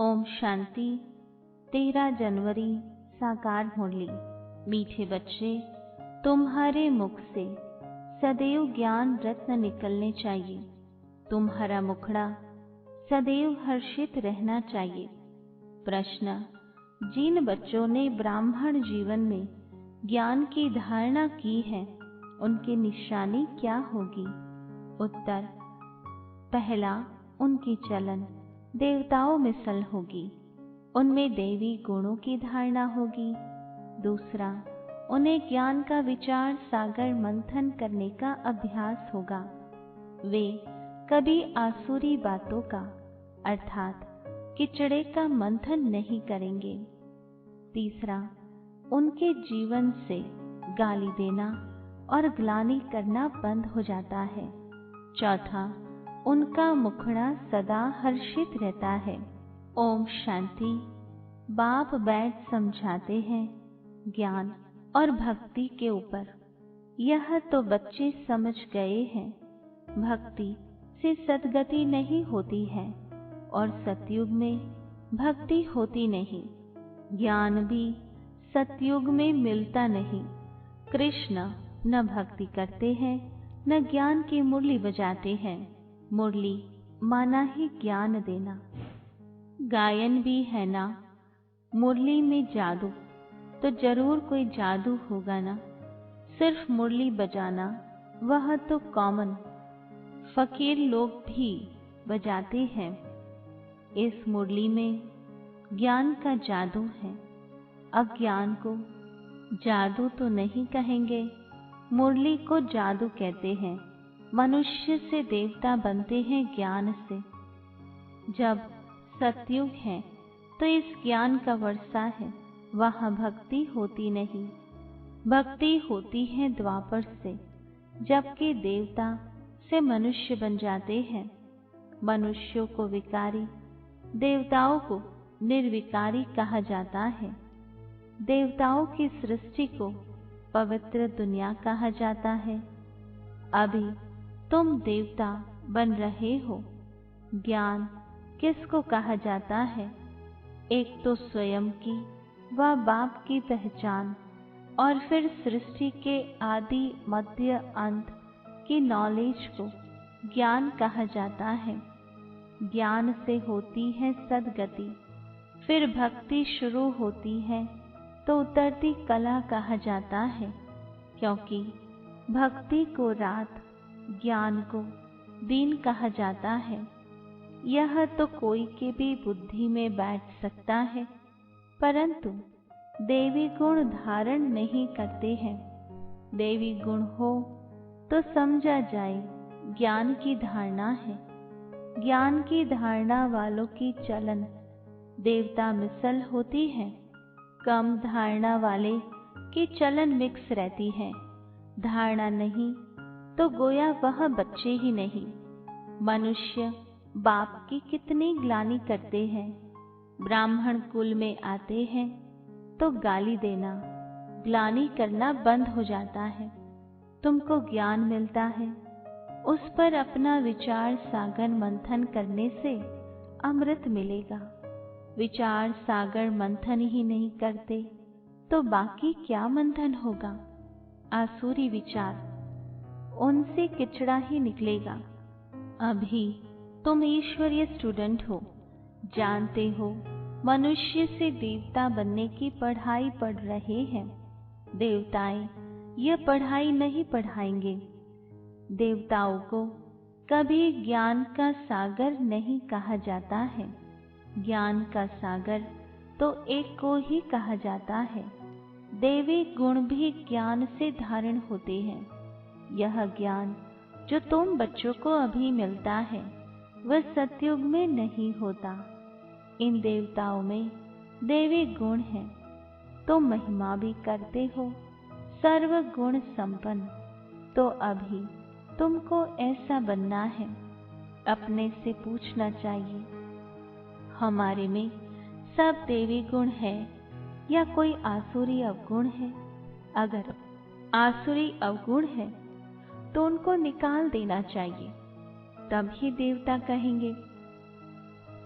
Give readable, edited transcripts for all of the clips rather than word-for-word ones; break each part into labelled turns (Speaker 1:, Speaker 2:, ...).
Speaker 1: ओम शांति। 13 जनवरी साकार मुरली। मीठे बच्चे, तुम्हारे मुख से सदैव ज्ञान रत्न निकलने चाहिए। तुम्हारा मुखड़ा सदैव हर्षित रहना चाहिए। प्रश्न: जिन बच्चों ने ब्राह्मण जीवन में ज्ञान की धारणा की है, उनकी निशानी क्या होगी? उत्तर: पहला, उनकी चलन देवताओं में सल होगी, उनमें देवी गुणों की धारणा होगी। दूसरा, उन्हें ज्ञान का विचार सागर मंथन करने का अभ्यास होगा। वे कभी आसुरी बातों का अर्थात किचड़े का मंथन नहीं करेंगे। तीसरा, उनके जीवन से गाली देना और ग्लानि करना बंद हो जाता है। चौथा, उनका मुखड़ा सदा हर्षित रहता है। ओम शांति। बाप बैठ समझाते हैं ज्ञान और भक्ति के ऊपर। यह तो बच्चे समझ गए हैं, भक्ति से सद्गति नहीं होती है और सतयुग में भक्ति होती नहीं। ज्ञान भी सतयुग में मिलता नहीं। कृष्ण न भक्ति करते हैं न ज्ञान की मुरली बजाते हैं। मुरली माना ही ज्ञान देना। गायन भी है ना, मुरली में जादू तो जरूर कोई जादू होगा ना। सिर्फ मुरली बजाना वह तो कॉमन फकीर लोग भी बजाते हैं। इस मुरली में ज्ञान का जादू है। अज्ञान को जादू तो नहीं कहेंगे, मुरली को जादू कहते हैं। मनुष्य से देवता बनते हैं ज्ञान से। जब सतयुग है तो इस ज्ञान का वर्षा है, वहाँ भक्ति होती नहीं। भक्ति होती है द्वापर से, जबकि देवता से मनुष्य बन जाते हैं। मनुष्यों को विकारी, देवताओं को निर्विकारी कहा जाता है। देवताओं की सृष्टि को पवित्र दुनिया कहा जाता है। अभी तुम देवता बन रहे हो। ज्ञान किसको कहा जाता है? एक तो स्वयं की व बाप की पहचान और फिर सृष्टि के आदि मध्य अंत की नॉलेज को ज्ञान कहा जाता है। ज्ञान से होती है सद्गति, फिर भक्ति शुरू होती है तो उतरती कला कहा जाता है, क्योंकि भक्ति को रात, ज्ञान को दिन कहा जाता है। यह तो कोई के भी बुद्धि में बैठ सकता है, परंतु देवी गुण धारण नहीं करते हैं। देवी गुण हो तो समझा जाए ज्ञान की धारणा है। ज्ञान की धारणा वालों की चलन देवता मिसल होती है। कम धारणा वाले की चलन मिक्स रहती है। धारणा नहीं तो गोया वह बच्चे ही नहीं। मनुष्य बाप की कितनी ग्लानि करते हैं। ब्राह्मण कुल में आते हैं तो गाली देना, ग्लानि करना बंद हो जाता है। तुमको ज्ञान मिलता है, उस पर अपना विचार सागर मंथन करने से अमृत मिलेगा। विचार सागर मंथन ही नहीं करते तो बाकी क्या मंथन होगा? आसुरी विचार, उनसे किचड़ा ही निकलेगा। अभी तुम ईश्वरीय स्टूडेंट हो, जानते हो मनुष्य से देवता बनने की पढ़ाई पढ़ रहे हैं। देवताएं यह पढ़ाई नहीं पढ़ाएंगे। देवताओं को कभी ज्ञान का सागर नहीं कहा जाता है। ज्ञान का सागर तो एक को ही कहा जाता है। देवी गुण भी ज्ञान से धारण होते हैं। यह ज्ञान जो तुम बच्चों को अभी मिलता है वह सतयुग में नहीं होता। इन देवताओं में देवी गुण है, तुम महिमा भी करते हो, सर्व गुण संपन्न। तो अभी तुमको ऐसा बनना है। अपने से पूछना चाहिए, हमारे में सब देवी गुण है या कोई आसुरी अवगुण है? अगर आसुरी अवगुण है तो उनको निकाल देना चाहिए, तब ही देवता कहेंगे।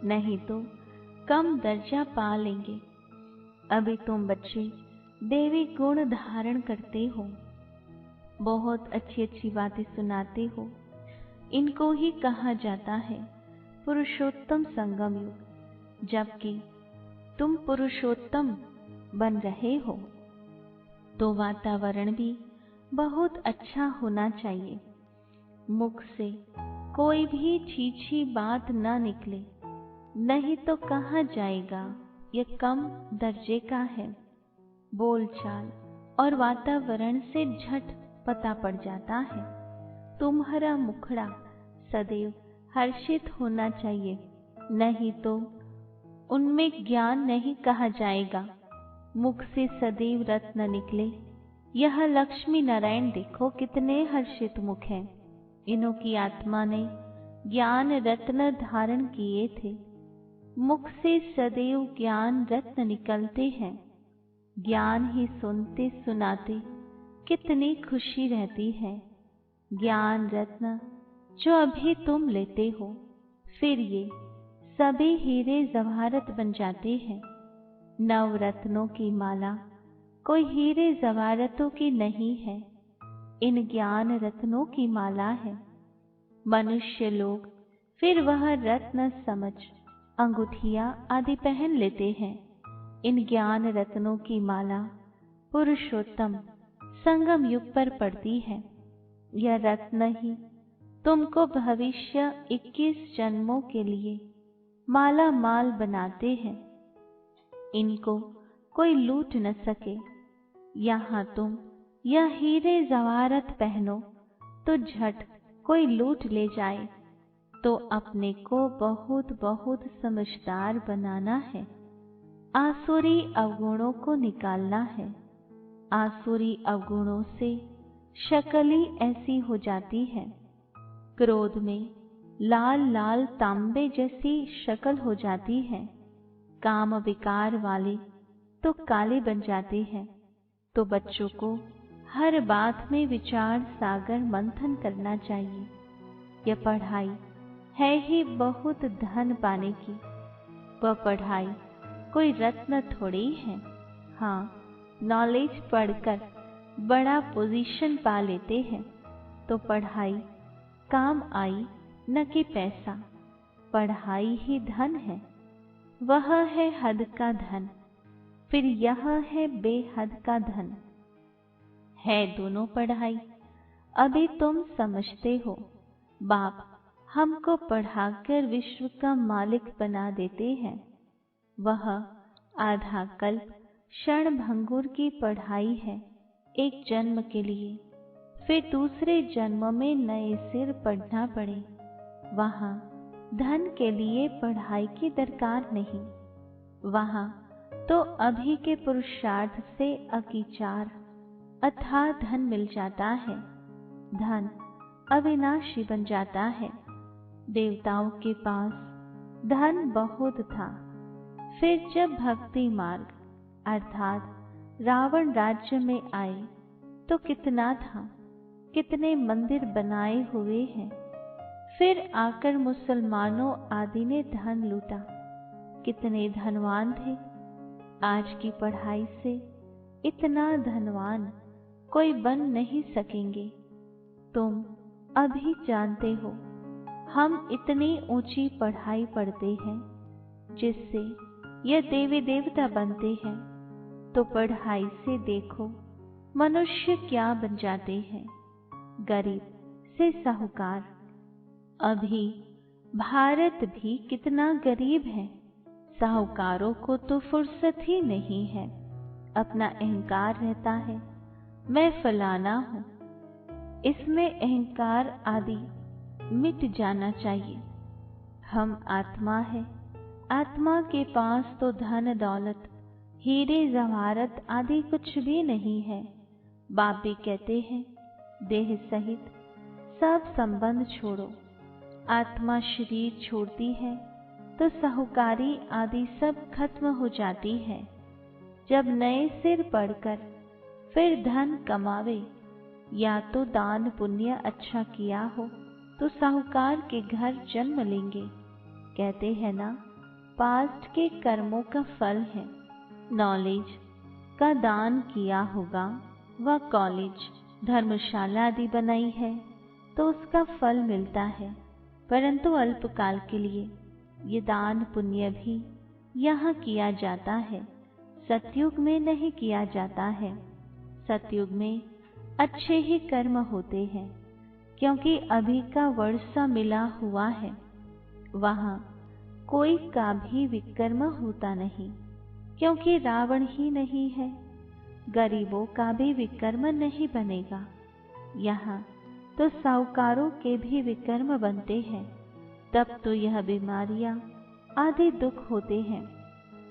Speaker 1: नहीं तो कम दर्जा पा लेंगे। अभी तुम बच्चे देवी गुण धारण करते हो, बहुत अच्छी अच्छी बातें सुनाते हो। इनको ही कहा जाता है पुरुषोत्तम संगम युग। जबकि तुम पुरुषोत्तम बन रहे हो तो वातावरण भी बहुत अच्छा होना चाहिए। मुख से कोई भी छीछी बात न निकले, नहीं तो कहा जाएगा यह कम दर्जे का है। बोलचाल और वातावरण से झट पता पड़ जाता है। तुम्हारा मुखड़ा सदैव हर्षित होना चाहिए, नहीं तो उनमें ज्ञान नहीं कहा जाएगा। मुख से सदैव रत्न निकले। यह लक्ष्मी नारायण देखो कितने हर्षित मुख हैं। इन्हों की आत्मा ने ज्ञान रत्न धारण किए थे। मुख से सदैव ज्ञान रत्न निकलते हैं। ज्ञान ही सुनते सुनाते कितनी खुशी रहती है। ज्ञान रत्न जो अभी तुम लेते हो, फिर ये सभी हीरे जवाहरत बन जाते हैं। नवरत्नों की माला कोई हीरे जवाहरतों की नहीं है, इन ज्ञान रत्नों की माला है। मनुष्य लोग फिर वह रत्न समझ अंगूठियां आदि पहन लेते हैं। इन ज्ञान रत्नों की माला पुरुषोत्तम संगम युग पर पड़ती है। यह रत्न ही तुमको भविष्य 21 जन्मों के लिए माला माल बनाते हैं। इनको कोई लूट न सके। यहाँ तुम यह हीरे जवाहरत पहनो तो झट कोई लूट ले जाए, तो अपने को बहुत बहुत समझदार बनाना है। आसुरी अवगुणों को निकालना है। आसुरी अवगुणों से शक्ल ही ऐसी हो जाती है। क्रोध में लाल लाल तांबे जैसी शक्ल हो जाती है। काम विकार वाले तो काले बन जाते हैं। तो बच्चों को हर बात में विचार सागर मंथन करना चाहिए। यह पढ़ाई है ही बहुत धन पाने की। वह पढ़ाई कोई रत्न थोड़ी है। हाँ, नॉलेज पढ़कर बड़ा पोजीशन पा लेते हैं तो पढ़ाई काम आई, न कि पैसा। पढ़ाई ही धन है। वह है हद का धन, फिर यह है बेहद का धन। है दोनों पढ़ाई। अभी तुम समझते हो बाप हमको पढ़ाकर विश्व का मालिक बना देते हैं। वह आधा कल्प क्षण भंगुर की पढ़ाई है एक जन्म के लिए, फिर दूसरे जन्म में नए सिर पढ़ना पड़े। वहाँ धन के लिए पढ़ाई की दरकार नहीं। वहाँ तो अभी के पुरुषार्थ से अकीचार अथाह धन मिल जाता है। धन अविनाशी बन जाता है। देवताओं के पास धन बहुत था, फिर जब भक्ति मार्ग अर्थात रावण राज्य में आए तो कितना था, कितने मंदिर बनाए हुए हैं। फिर आकर मुसलमानों आदि ने धन लूटा, कितने धनवान थे। आज की पढ़ाई से इतना धनवान कोई बन नहीं सकेंगे। तुम अभी जानते हो हम इतनी ऊंची पढ़ाई पढ़ते हैं जिससे ये देवी देवता बनते हैं। तो पढ़ाई से देखो मनुष्य क्या बन जाते हैं, गरीब से साहूकार। अभी भारत भी कितना गरीब है। साहूकारों को तो फुर्सत ही नहीं है। अपना अहंकार रहता है, मैं फलाना हूँ। इसमें अहंकार आदि मिट जाना चाहिए। हम आत्मा है। आत्मा के पास तो धन दौलत हीरे जवाहरत आदि कुछ भी नहीं है। बाप भी कहते हैं देह सहित सब संबंध छोड़ो। आत्मा शरीर छोड़ती है तो साहूकारी आदि सब खत्म हो जाती है। जब नए सिर पढ़कर फिर धन कमावे, या तो दान पुण्य अच्छा किया हो तो साहूकार के घर जन्म लेंगे। कहते हैं ना, पास्ट के कर्मों का फल है। नॉलेज का दान किया होगा, वह कॉलेज, धर्मशाला आदि बनाई है तो उसका फल मिलता है, परंतु अल्पकाल के लिए। ये दान पुण्य भी यहाँ किया जाता है, सतयुग में नहीं किया जाता है। सतयुग में अच्छे ही कर्म होते हैं, क्योंकि अभी का वर्षा मिला हुआ है। वहाँ कोई का भी विकर्म होता नहीं, क्योंकि रावण ही नहीं है। गरीबों का भी विकर्म नहीं बनेगा। यहाँ तो साहूकारों के भी विकर्म बनते हैं, तब तो यह बीमारियां आदि दुख होते हैं।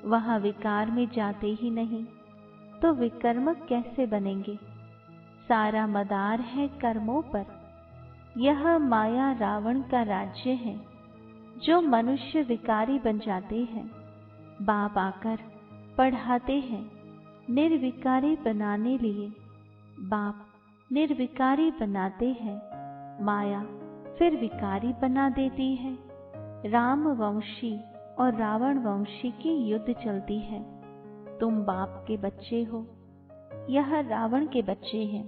Speaker 1: वहाँ विकार में जाते ही नहीं, तो विकर्म कैसे बनेंगे? सारा मदार है कर्मों पर। यह माया रावण का राज्य है, जो मनुष्य विकारी बन जाते हैं। बाप आकर पढ़ाते हैं निर्विकारी बनाने लिए। बाप निर्विकारी बनाते हैं, माया फिर विकारी बना देती है। राम वंशी और रावण वंशी की युद्ध चलती है। तुम बाप के बच्चे हो, यह रावण के बच्चे हैं।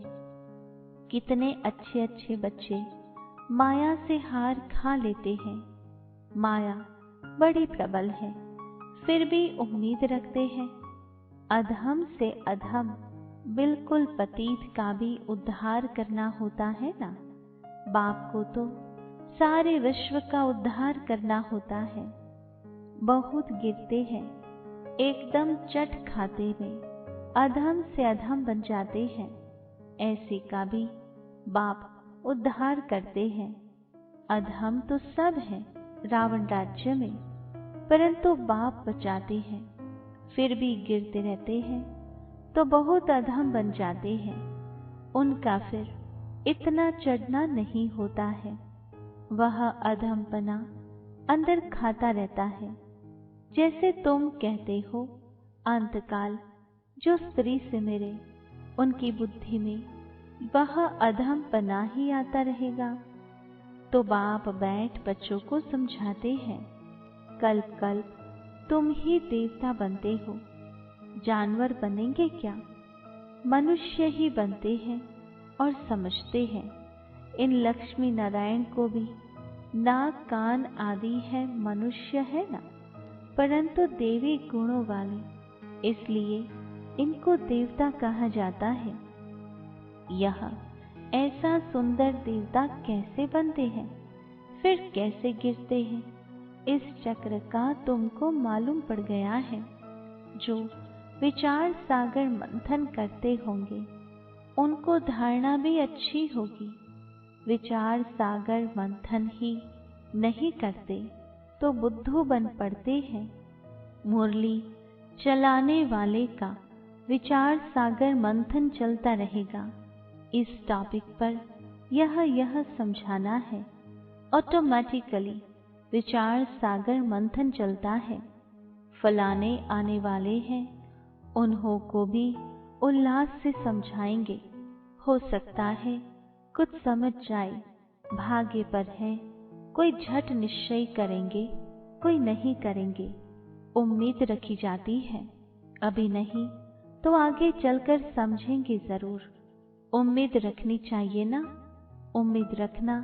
Speaker 1: कितने अच्छे अच्छे बच्चे माया से हार खा लेते हैं। माया बड़ी प्रबल है, फिर भी उम्मीद रखते हैं। अधम से अधम बिल्कुल पतित का भी उद्धार करना होता है ना। बाप को तो सारे विश्व का उद्धार करना होता है। बहुत गिरते हैं, एकदम चट खाते में अधम से अधम बन जाते हैं। ऐसे का भी बाप उद्धार करते हैं। अधम तो सब है रावण राज्य में, परंतु बाप बचाते हैं। फिर भी गिरते रहते हैं तो बहुत अधम बन जाते हैं। उनका फिर इतना चढ़ना नहीं होता है। वह अधमपना अंदर खाता रहता है। जैसे तुम कहते हो, अंतकाल जो स्त्री से मिले उनकी बुद्धि में वह अधमपना ही आता रहेगा। तो बाप बैठ बच्चों को समझाते हैं, कल्प कल्प तुम ही देवता बनते हो। जानवर बनेंगे क्या? मनुष्य ही बनते हैं और समझते हैं। इन लक्ष्मी नारायण को भी नाक कान आदि है, मनुष्य है ना, परंतु देवी गुणों वाले, इसलिए इनको देवता कहा जाता है। यह ऐसा सुंदर देवता कैसे बनते हैं, फिर कैसे गिरते हैं? इस चक्र का तुमको मालूम पड़ गया है। जो विचार सागर मंथन करते होंगे उनको धारणा भी अच्छी होगी। विचार सागर मंथन ही नहीं करते तो बुद्धू बन पड़ते हैं। मुरली चलाने वाले का विचार सागर मंथन चलता रहेगा। इस टॉपिक पर यह समझाना है। ऑटोमेटिकली विचार सागर मंथन चलता है। फलाने आने वाले हैं, उन्हों को भी उल्लास से समझाएंगे। हो सकता है कुछ समझ जाए, भाग्य पर है। कोई झट निश्चय करेंगे, कोई नहीं करेंगे। उम्मीद रखी जाती है, अभी नहीं तो आगे चलकर समझेंगे जरूर। उम्मीद रखनी चाहिए ना। उम्मीद रखना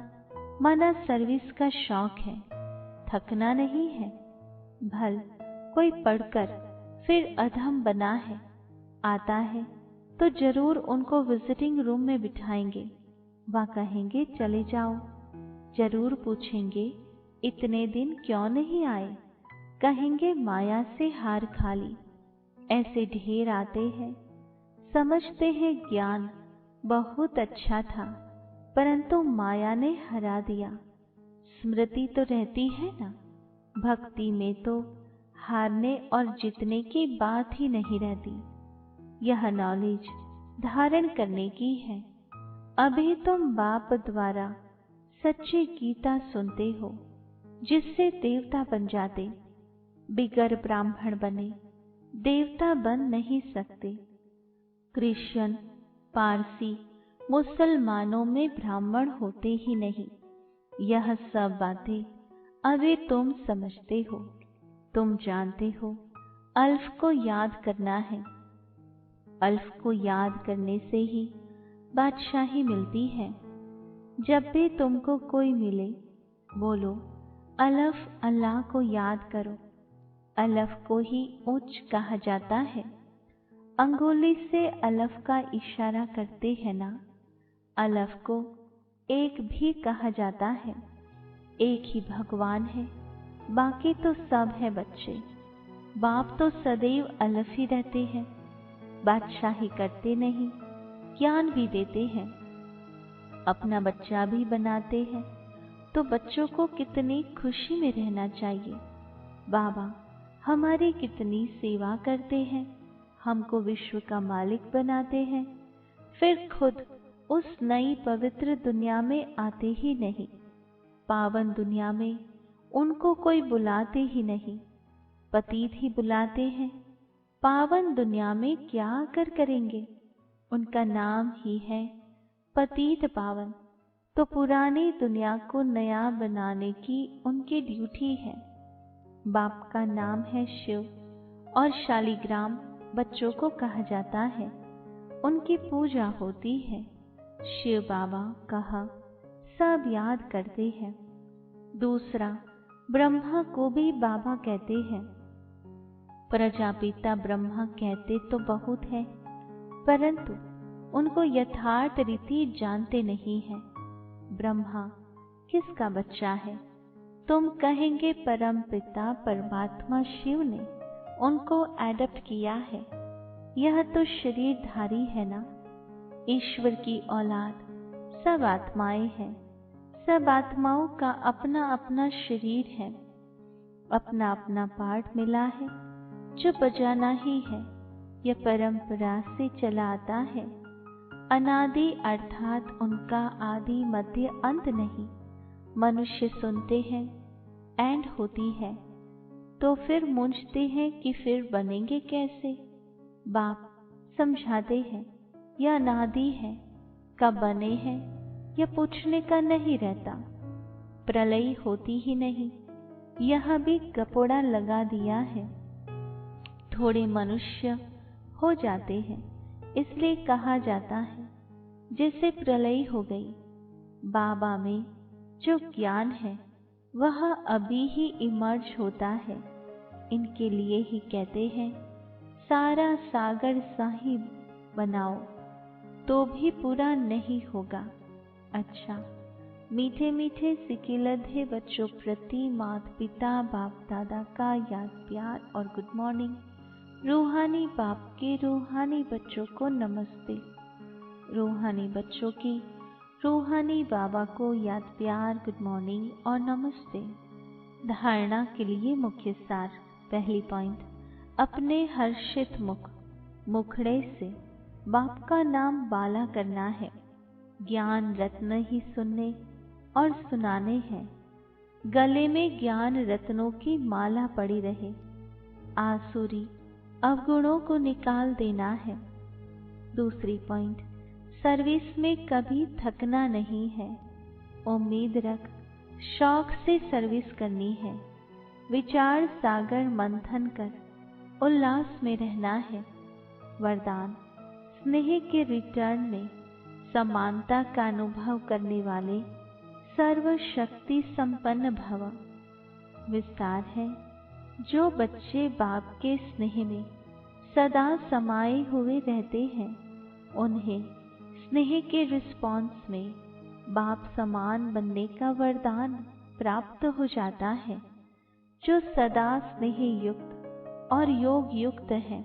Speaker 1: माना सर्विस का शौक है, थकना नहीं है। भल कोई पढ़कर फिर अधम बना है, आता है तो जरूर उनको विजिटिंग रूम में बिठाएंगे। वह कहेंगे चले जाओ। जरूर पूछेंगे इतने दिन क्यों नहीं आए? कहेंगे माया से हार खा ली। ऐसे ढेर आते हैं। समझते हैं ज्ञान बहुत अच्छा था, परंतु माया ने हरा दिया। स्मृति तो रहती है ना। भक्ति में तो हारने और जीतने की बात ही नहीं रहती। यह नॉलेज धारण करने की है। अभी तुम बाप द्वारा सच्ची गीता सुनते हो, जिससे देवता बन जाते। बिगर ब्राह्मण बने देवता बन नहीं सकते। क्रिश्चियन, पारसी, मुसलमानों में ब्राह्मण होते ही नहीं। यह सब बातें अभी तुम समझते हो। तुम जानते हो अल्फ को याद करना है। अल्फ को याद करने से ही बादशाही मिलती है। जब भी तुमको कोई मिले बोलो अलफ अल्लाह को याद करो। अलफ को ही उच्च कहा जाता है। अंगुली से अलफ का इशारा करते हैं ना। अलफ को एक भी कहा जाता है। एक ही भगवान है, बाकी तो सब है बच्चे। बाप तो सदैव अलफ ही रहते हैं। बादशाही करते नहीं, ज्ञान भी देते हैं, अपना बच्चा भी बनाते हैं। तो बच्चों को कितनी खुशी में रहना चाहिए। बाबा हमारी कितनी सेवा करते हैं, हमको विश्व का मालिक बनाते हैं, फिर खुद उस नई पवित्र दुनिया में आते ही नहीं। पावन दुनिया में उनको कोई बुलाते ही नहीं, पतित ही बुलाते हैं। पावन दुनिया में क्या आकर करेंगे? उनका नाम ही है पतित पावन। तो पुरानी दुनिया को नया बनाने की उनकी ड्यूटी है। बाप का नाम है शिव और शालिग्राम बच्चों को कहा जाता है। उनकी पूजा होती है। शिव बाबा कहा सब याद करते हैं। दूसरा, ब्रह्मा को भी बाबा कहते हैं। प्रजापिता ब्रह्मा कहते तो बहुत है, परंतु उनको यथार्थ रीति जानते नहीं है। ब्रह्मा किसका बच्चा है? तुम कहेंगे परम पिता परमात्मा शिव ने उनको एडप्ट किया है। यह तो शरीरधारी है ना। ईश्वर की औलाद सब आत्माएं हैं। सब आत्माओं का अपना अपना शरीर है, अपना अपना पार्ट मिला है जो बजाना ही है। यह परंपरा से चला आता है। अनादि अर्थात उनका आदि मध्य अंत नहीं। मनुष्य सुनते हैं एंड होती है, तो फिर मूंझते हैं कि फिर बनेंगे कैसे। बाप समझाते हैं यह अनादि है, कब बने हैं यह पूछने का नहीं रहता। प्रलय होती ही नहीं, यह भी कपोड़ा लगा दिया है। थोड़े मनुष्य हो जाते हैं, इसलिए कहा जाता है जैसे प्रलय हो गई। बाबा में जो ज्ञान है वह अभी ही इमर्ज होता है। इनके लिए ही कहते हैं सारा सागर साही बनाओ तो भी पूरा नहीं होगा। अच्छा, मीठे मीठे सिकिलधे बच्चों प्रति माता पिता बाप दादा का याद प्यार और गुड मॉर्निंग। रूहानी बाप के रूहानी बच्चों को नमस्ते। रूहानी बच्चों की रूहानी बाबा को याद प्यार गुड मॉर्निंग और नमस्ते। धारणा के लिए मुख्य सार। पहली पॉइंट, अपने हर्षित मुखड़े से बाप का नाम बाला करना है। ज्ञान रत्न ही सुनने और सुनाने हैं। गले में ज्ञान रत्नों की माला पड़ी रहे। आसुरी अवगुणों को निकाल देना है। दूसरी पॉइंट, सर्विस में कभी थकना नहीं है। उम्मीद रख शौक से सर्विस करनी है। विचार सागर मंथन कर उल्लास में रहना है। वरदान, स्नेह के रिटर्न में समानता का अनुभव करने वाले सर्वशक्ति संपन्न भव। विस्तार है, जो बच्चे बाप के स्नेह में सदा समाये हुए रहते हैं उन्हें स्नेह के रिस्पॉन्स में बाप समान बनने का वरदान प्राप्त हो जाता है। जो सदा स्नेह युक्त और योग युक्त है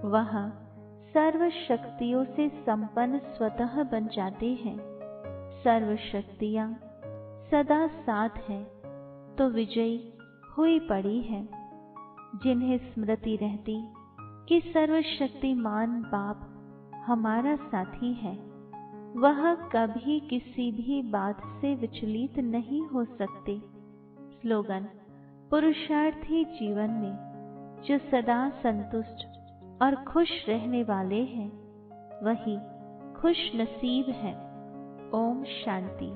Speaker 1: वह सर्व शक्तियों से संपन्न स्वतः बन जाते हैं। सर्व शक्तियाँ सदा साथ हैं तो विजयी हुई पड़ी है। जिन्हें स्मृति रहती कि सर्वशक्तिमान बाप हमारा साथी है, वह कभी किसी भी बात से विचलित नहीं हो सकते। स्लोगन, पुरुषार्थी जीवन में जो सदा संतुष्ट और खुश रहने वाले हैं वही खुश नसीब हैं। ओम शांति।